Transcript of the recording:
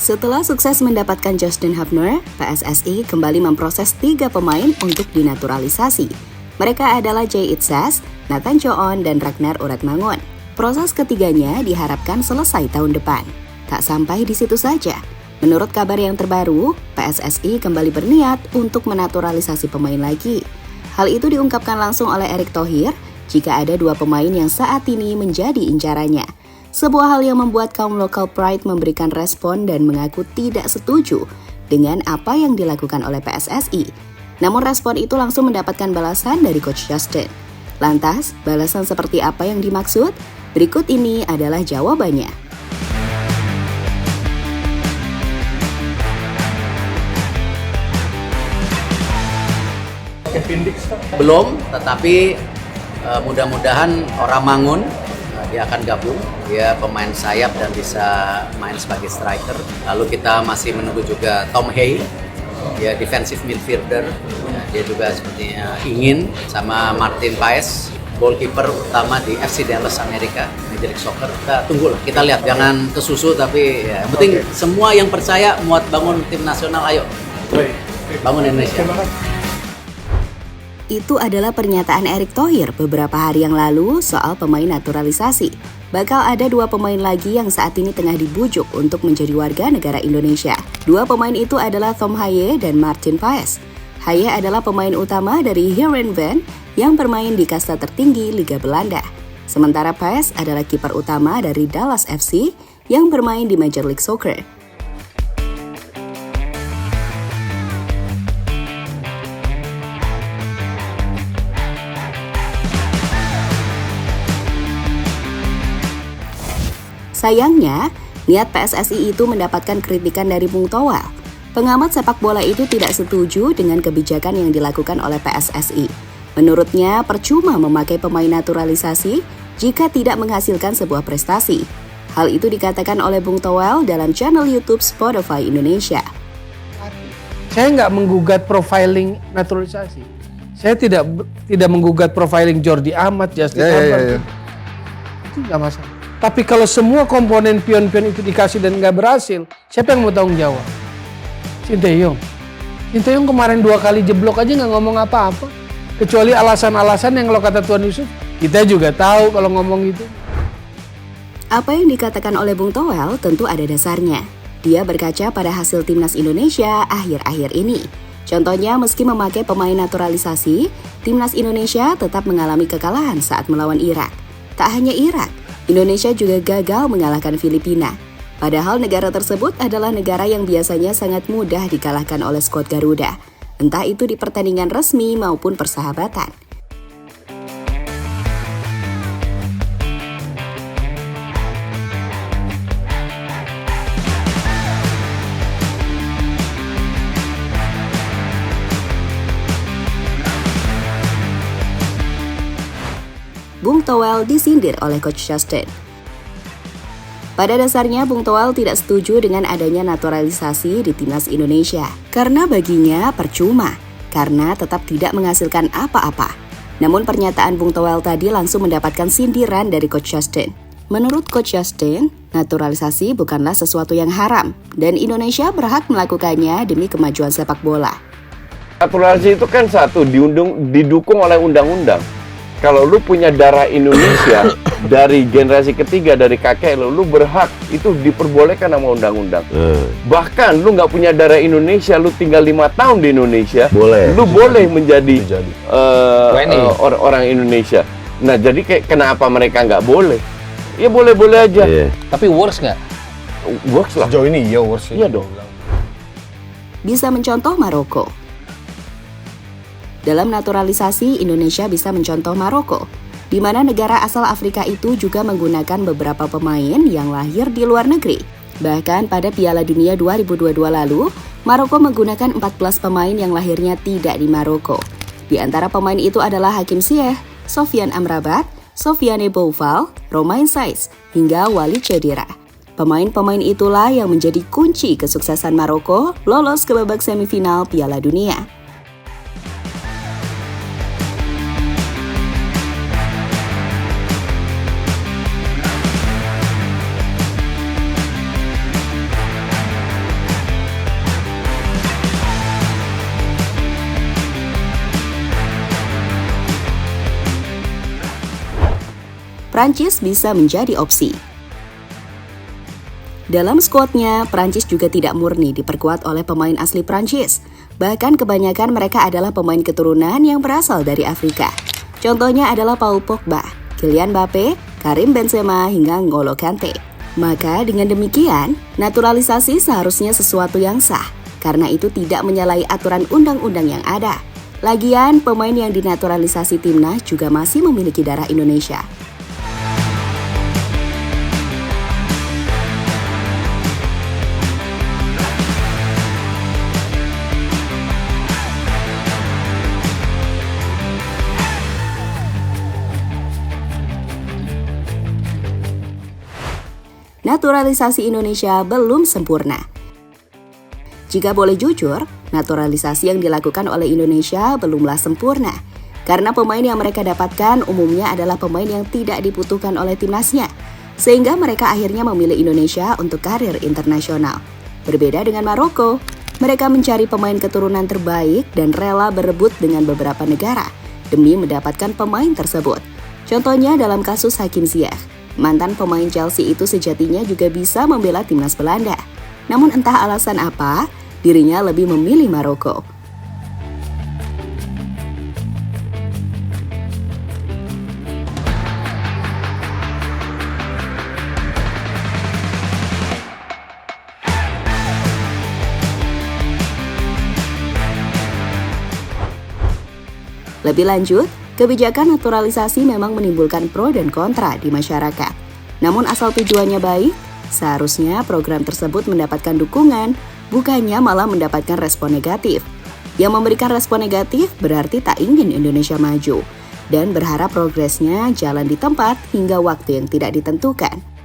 Setelah sukses mendapatkan Justin Hubner, PSSI kembali memproses 3 pemain untuk dinaturalisasi. Mereka adalah Jay Itzas, Nathan Choon, dan Ragnar Uratmangun. Proses ketiganya diharapkan selesai tahun depan. Tak sampai di situ saja. Menurut kabar yang terbaru, PSSI kembali berniat untuk menaturalisasi pemain lagi. Hal itu diungkapkan langsung oleh Erick Thohir jika ada 2 pemain yang saat ini menjadi incarannya. Sebuah hal yang membuat kaum local pride memberikan respon dan mengaku tidak setuju dengan apa yang dilakukan oleh PSSI. Namun respon itu langsung mendapatkan balasan dari Coach Justin. Lantas, balasan seperti apa yang dimaksud? Berikut ini adalah jawabannya. Belum, tetapi mudah-mudahan Uratmangun dia akan gabung, dia pemain sayap dan bisa main sebagai striker. Lalu kita masih menunggu juga Tom Hay, dia defensive midfielder, dia juga sepertinya ingin, sama Martin Paes, goalkeeper utama di FC Dallas Amerika, Major League Soccer. Kita tunggu lah, kita lihat, jangan kesusu tapi ya, yang penting semua yang percaya muat bangun tim nasional, ayo bangun Indonesia. Itu adalah pernyataan Erick Thohir beberapa hari yang lalu soal pemain naturalisasi. Bakal ada 2 pemain lagi yang saat ini tengah dibujuk untuk menjadi warga negara Indonesia. 2 pemain itu adalah Tom Haye dan Martin Paes. Haye adalah pemain utama dari Heerenveen yang bermain di kasta tertinggi Liga Belanda. Sementara Paes adalah kiper utama dari Dallas FC yang bermain di Major League Soccer. Sayangnya, niat PSSI itu mendapatkan kritikan dari Bung Towel. Pengamat sepak bola itu tidak setuju dengan kebijakan yang dilakukan oleh PSSI. Menurutnya, percuma memakai pemain naturalisasi jika tidak menghasilkan sebuah prestasi. Hal itu dikatakan oleh Bung Towel dalam channel YouTube Spotify Indonesia. Saya nggak menggugat profiling naturalisasi. Saya tidak menggugat profiling Jordi Amat, Justin Hubner. Itu nggak masalah. Tapi kalau semua komponen pion-pion itu dikasih dan nggak berhasil, siapa yang mau tanggung jawab? Sinteyong kemarin 2 kali jeblok aja nggak ngomong apa-apa. Kecuali alasan-alasan yang kalau kata Tuan Yusuf, kita juga tahu kalau ngomong gitu. Apa yang dikatakan oleh Bung Towel tentu ada dasarnya. Dia berkaca pada hasil timnas Indonesia akhir-akhir ini. Contohnya, meski memakai pemain naturalisasi, timnas Indonesia tetap mengalami kekalahan saat melawan Irak. Tak hanya Irak, Indonesia juga gagal mengalahkan Filipina. Padahal negara tersebut adalah negara yang biasanya sangat mudah dikalahkan oleh skuad Garuda, entah itu di pertandingan resmi maupun persahabatan. Bung Towel disindir oleh Coach Justin. Pada dasarnya, Bung Towel tidak setuju dengan adanya naturalisasi di timnas Indonesia. Karena baginya percuma, karena tetap tidak menghasilkan apa-apa. Namun pernyataan Bung Towel tadi langsung mendapatkan sindiran dari Coach Justin. Menurut Coach Justin, naturalisasi bukanlah sesuatu yang haram, dan Indonesia berhak melakukannya demi kemajuan sepak bola. Naturalisasi itu kan didukung oleh undang-undang. Kalau lu punya darah Indonesia dari generasi ketiga dari kakek lu berhak, itu diperbolehkan sama undang-undang. Bahkan lu nggak punya darah Indonesia, lu tinggal 5 tahun di Indonesia, lu boleh menjadi orang Indonesia. Nah, jadi kenapa mereka nggak boleh? Ya boleh-boleh aja. Tapi works nggak? Works lah. Sejauh ini ya works. Iya dong. Bisa mencontoh Maroko. Dalam naturalisasi, Indonesia bisa mencontoh Maroko, di mana negara asal Afrika itu juga menggunakan beberapa pemain yang lahir di luar negeri. Bahkan pada Piala Dunia 2022 lalu, Maroko menggunakan 14 pemain yang lahirnya tidak di Maroko. Di antara pemain itu adalah Hakim Ziyech, Sofian Amrabat, Sofiane Boufal, Romain Saiz, hingga Walid Chedira. Pemain-pemain itulah yang menjadi kunci kesuksesan Maroko lolos ke babak semifinal Piala Dunia. Prancis bisa menjadi opsi. Dalam skuadnya, Prancis juga tidak murni diperkuat oleh pemain asli Prancis. Bahkan kebanyakan mereka adalah pemain keturunan yang berasal dari Afrika. Contohnya adalah Paul Pogba, Kylian Mbappe, Karim Benzema, hingga N'Golo Kante. Maka dengan demikian, naturalisasi seharusnya sesuatu yang sah, karena itu tidak menyalahi aturan undang-undang yang ada. Lagian, pemain yang dinaturalisasi timnas juga masih memiliki darah Indonesia. Naturalisasi Indonesia belum sempurna. Jika boleh jujur, naturalisasi yang dilakukan oleh Indonesia belumlah sempurna. Karena pemain yang mereka dapatkan umumnya adalah pemain yang tidak dibutuhkan oleh timnasnya. Sehingga mereka akhirnya memilih Indonesia untuk karir internasional. Berbeda dengan Maroko, mereka mencari pemain keturunan terbaik dan rela berebut dengan beberapa negara demi mendapatkan pemain tersebut. Contohnya dalam kasus Hakim Ziyech. Mantan pemain Chelsea itu sejatinya juga bisa membela timnas Belanda. Namun entah alasan apa, dirinya lebih memilih Maroko. Lebih lanjut, kebijakan naturalisasi memang menimbulkan pro dan kontra di masyarakat. Namun asal tujuannya baik, seharusnya program tersebut mendapatkan dukungan, bukannya malah mendapatkan respon negatif. Yang memberikan respon negatif berarti tak ingin Indonesia maju, dan berharap progresnya jalan di tempat hingga waktu yang tidak ditentukan.